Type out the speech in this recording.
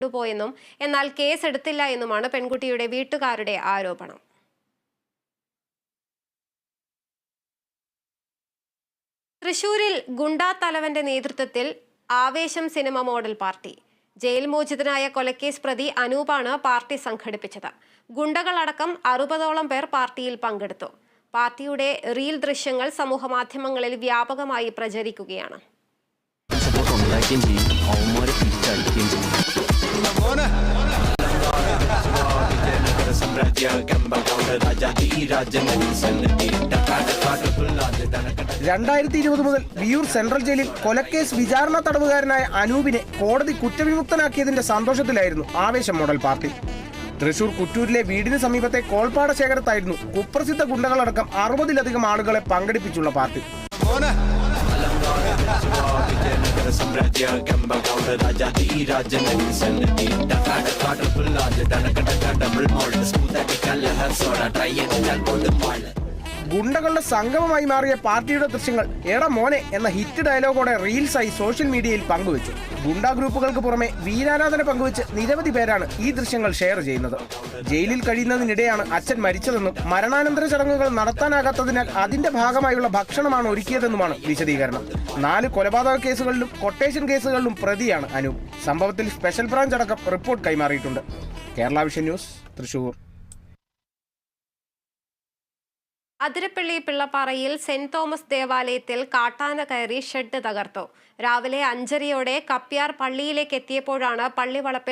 കൊണ്ടുപോയെന്നും എന്നാൽ കേസെടുത്തില്ല എന്നുമാണ് പെൺകുട്ടിയുടെ വീട്ടുകാരുടെ ആരോപണം. തൃശൂരിൽ ഗുണ്ടാ തലവന്റെ നേതൃത്വത്തിൽ ആവേശം സിനിമ മോഡൽ പാർട്ടി. ജയിൽ മോചിതനായ കൊലക്കേസ് പ്രതി അനൂപാണ് പാർട്ടി സംഘടിപ്പിച്ചത്. ഗുണ്ടകളടക്കം 60ഓളം പേർ പാർട്ടിയിൽ പങ്കെടുത്തു. പാർട്ടിയുടെ റീൽ ദൃശ്യങ്ങൾ സമൂഹമാധ്യമങ്ങളിൽ വ്യാപകമായി പ്രചരിക്കുകയാണ്. മുതൽ വിയൂർ സെൻട്രൽ ജയിലിൽ കൊലക്കേസ് വിചാരണ തടവുകാരനായ അനൂപിനെ കോടതി കുറ്റവിമുക്തനാക്കിയതിന്റെ സന്തോഷത്തിലായിരുന്നു ആവേശം മോഡൽ പാർട്ടി. തൃശൂർ കുറ്റൂരിലെ വീടിന് സമീപത്തെ കോൾപ്പാട ശേഖരത്തായിരുന്നു കുപ്രസിദ്ധ ഗുണ്ടകളടക്കം 60ലധികം ആളുകളെ പങ്കെടുപ്പിച്ചുള്ള പാർട്ടി. ഗുണ്ടകളുടെ സംഗമമായി മാറിയ പാർട്ടിയുടെ ദൃശ്യങ്ങൾ എടാ മോനെ എന്ന ഹിറ്റ് ഡയലോഗോടെ റീൽസായി സോഷ്യൽ മീഡിയയിൽ പങ്കുവച്ചു. ഗുണ്ടാ ഗ്രൂപ്പുകൾക്ക് പുറമെ വീരാരാധന പങ്കുവച്ച് നിരവധി പേരാണ് ഈ ദൃശ്യങ്ങൾ ഷെയർ ചെയ്യുന്നത്. ജയിലിൽ കഴിയുന്നതിനിടെയാണ് അച്ഛൻ മരിച്ചതെന്നും മരണാനന്തര ചടങ്ങുകൾ നടത്താനാകാത്തതിനാൽ അതിന്റെ ഭാഗമായുള്ള ഭക്ഷണമാണ് ഒരുക്കിയതെന്നുമാണ് വിശദീകരണം. 4 കൊലപാതക കേസുകളിലും കൊട്ടേഷൻ കേസുകളിലും പ്രതിയാണ് അനൂപ്. സംഭവത്തിൽ സ്പെഷ്യൽ ബ്രാഞ്ച് അടക്കം റിപ്പോർട്ട് കൈമാറിയിട്ടുണ്ട്. Kerala vision news, Thrissur. അതിരപ്പള്ളി പിള്ളപ്പാറയിൽ സെന്റ് തോമസ് ദേവാലയത്തിൽ കാട്ടാന കയറി ഷെഡ് തകർത്തു. രാവിലെ 5:30യോടെ കപ്പ്യാർ പള്ളിയിലേക്ക് എത്തിയപ്പോഴാണ് പള്ളിവളപ്പിൽ